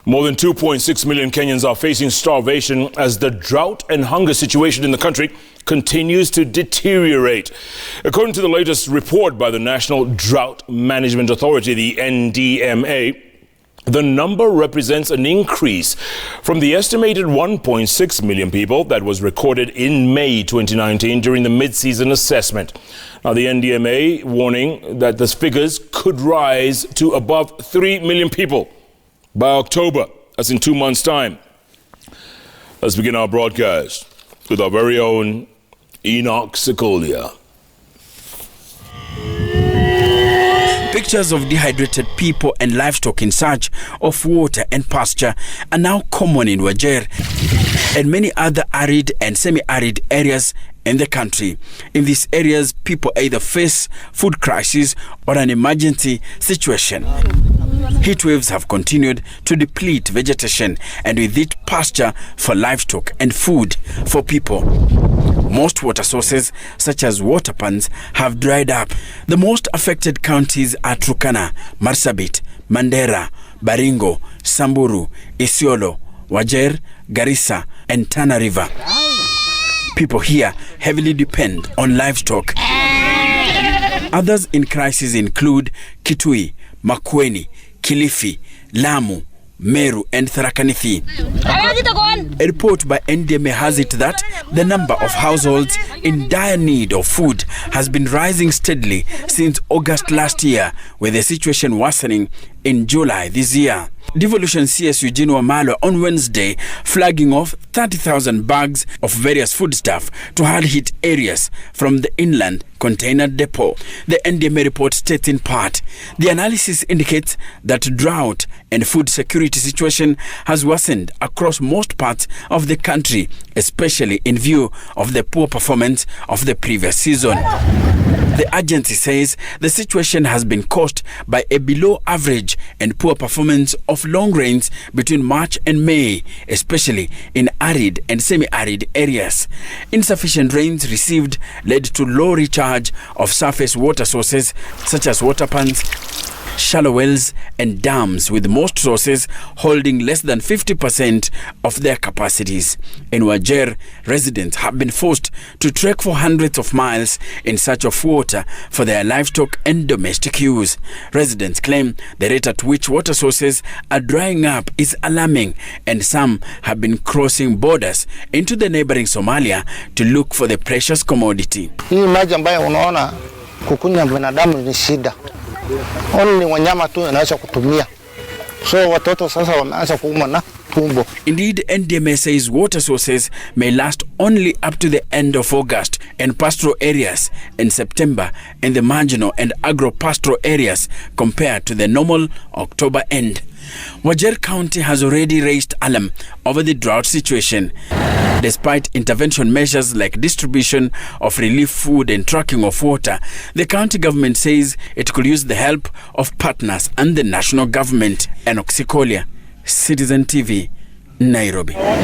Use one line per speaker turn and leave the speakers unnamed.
More than 2.6 million Kenyans are facing starvation as the drought and hunger situation in the country continues to deteriorate. According to the latest report by the National Drought Management Authority, the NDMA, the number represents an increase from the estimated 1.6 million people that was recorded in May 2019 during the mid-season assessment. Now, the NDMA warning that the figures could rise to above 3 million people by October, as in 2 months' time. Let's begin our broadcast with our very own Enoch Sikolia.
Pictures of dehydrated people and livestock in search of water and pasture are now common in Wajir and many other arid and semi-arid areas in the country. In these areas, people either face food crisis or an emergency situation. Heat waves have continued to deplete vegetation and with it pasture for livestock and food for people. Most water sources, such as water ponds, have dried up. The most affected counties are Turkana, Marsabit, Mandera, Baringo, Samburu, Isiolo, Wajir, Garissa, and Tana River. People here heavily depend on livestock. Others in crisis include Kitui, Makueni, Kilifi, Lamu, Meru, and Tharaka Nithi. A report by NDMA has it that the number of households in dire need of food has been rising steadily since August last year, with the situation worsening in July this year. Devolution CS Eugene Wamalwa on Wednesday flagging off 30,000 bags of various foodstuff to hard-hit areas from the inland container depot. The NDMA report states in part, the analysis indicates that drought and food security situation has worsened across most parts of the country, especially in view of the poor performance of the previous season. The agency says the situation has been caused by a below average and poor performance of long rains between March and May, especially in arid and semi-arid areas. Insufficient rains received led to low recharge of surface water sources such as water ponds, shallow wells and dams, with most sources holding less than 50% of their capacities. In Wajir, residents have been forced to trek for hundreds of miles in search of water for their livestock and domestic use. Residents claim the rate at which water sources are drying up is alarming, and some have been crossing borders into the neighboring Somalia to look for the precious commodity.
Hii maji ambayo unaona kukunywa binadamu ni shida. Only wanyama tu yanaweza kutumia. So watoto sasa wameanza kuumwa na tumbo.
Indeed, NDMA says water sources may last only up to the end of August in pastoral areas in September and the marginal and agro-pastoral areas compared to the normal October end. Wajir County has already raised alarm over the drought situation. Despite intervention measures like distribution of relief food and tracking of water, the county government says it could use the help of partners and the national government. Enoch Sikolia, Citizen TV, Nairobi.